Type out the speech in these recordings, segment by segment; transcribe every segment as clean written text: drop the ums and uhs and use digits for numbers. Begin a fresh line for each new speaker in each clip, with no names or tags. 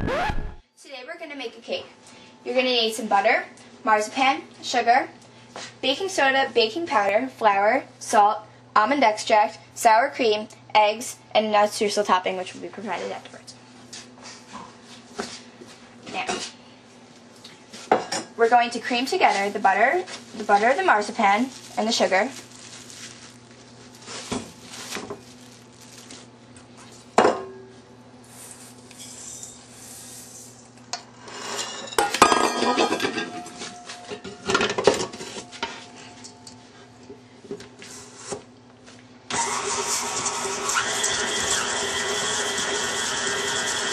Today we're going to make a cake. You're going to need some butter, marzipan, sugar, baking soda, baking powder, flour, salt, almond extract, sour cream, eggs, and a nut streusel topping, which will be provided afterwards. Now, we're going to cream together the butter, the marzipan, and the sugar.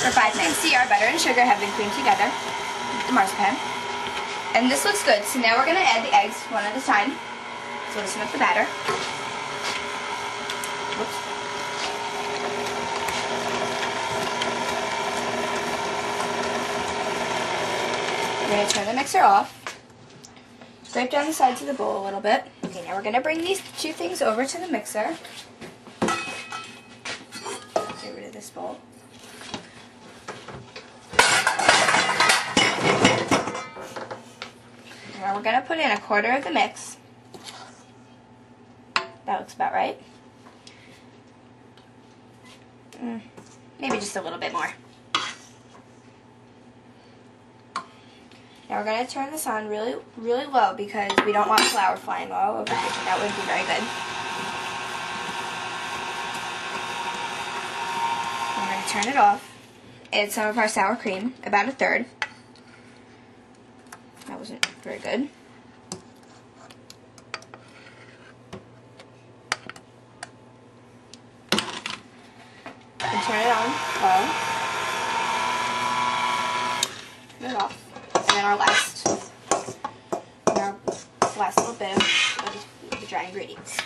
For 5 minutes. See, our butter and sugar have been creamed together with the marzipan. And this looks good. So now we're going to add the eggs one at a time. So listen up the batter. Whoops. We're going to turn the mixer off. Scrape down the sides of the bowl a little bit. Okay, now we're going to bring these two things over to the mixer. Get rid of this bowl. Now we're going to put in 1/4 of the mix. That looks about right. Maybe just a little bit more. Now we're going to turn this on really low because we don't want flour flying all over the kitchen. That wouldn't be very good. We're going to turn it off. Add some of our sour cream, about 1/3. That wasn't very good. And turn it on low. Turn it off. And then our last little bit of the dry ingredients.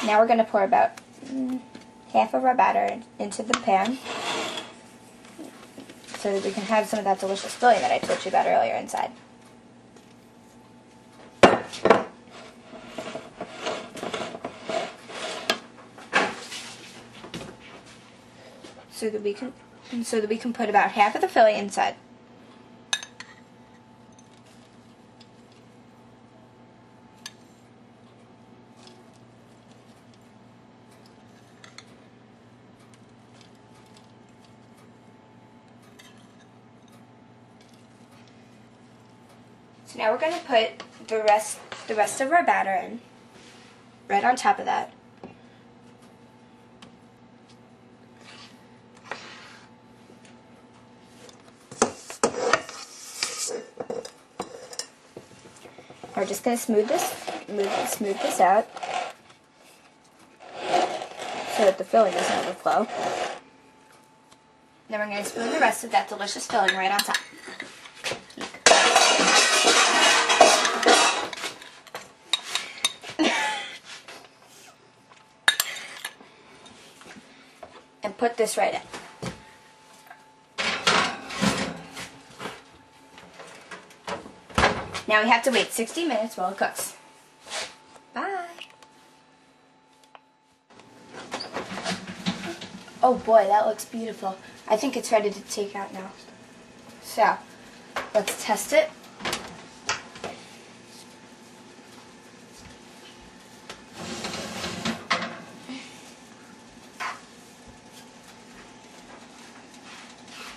Now we're going to pour about half of our batter into the pan so that we can have some of that delicious filling that I told you about earlier inside. So that we can put about half of the filling inside. So now we're going to put the rest of our batter in, right on top of that. We're just going to smooth this out so that the filling doesn't overflow. Then we're going to spoon the rest of that delicious filling right on top. And put this right in. Now we have to wait 60 minutes while it cooks. Bye. Oh boy, that looks beautiful. I think it's ready to take out now. So, let's test it.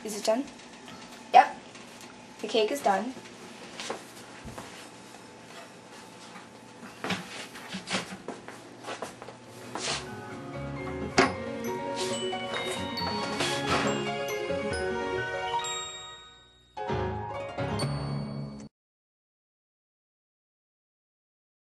Is it done? Yep. The cake is done.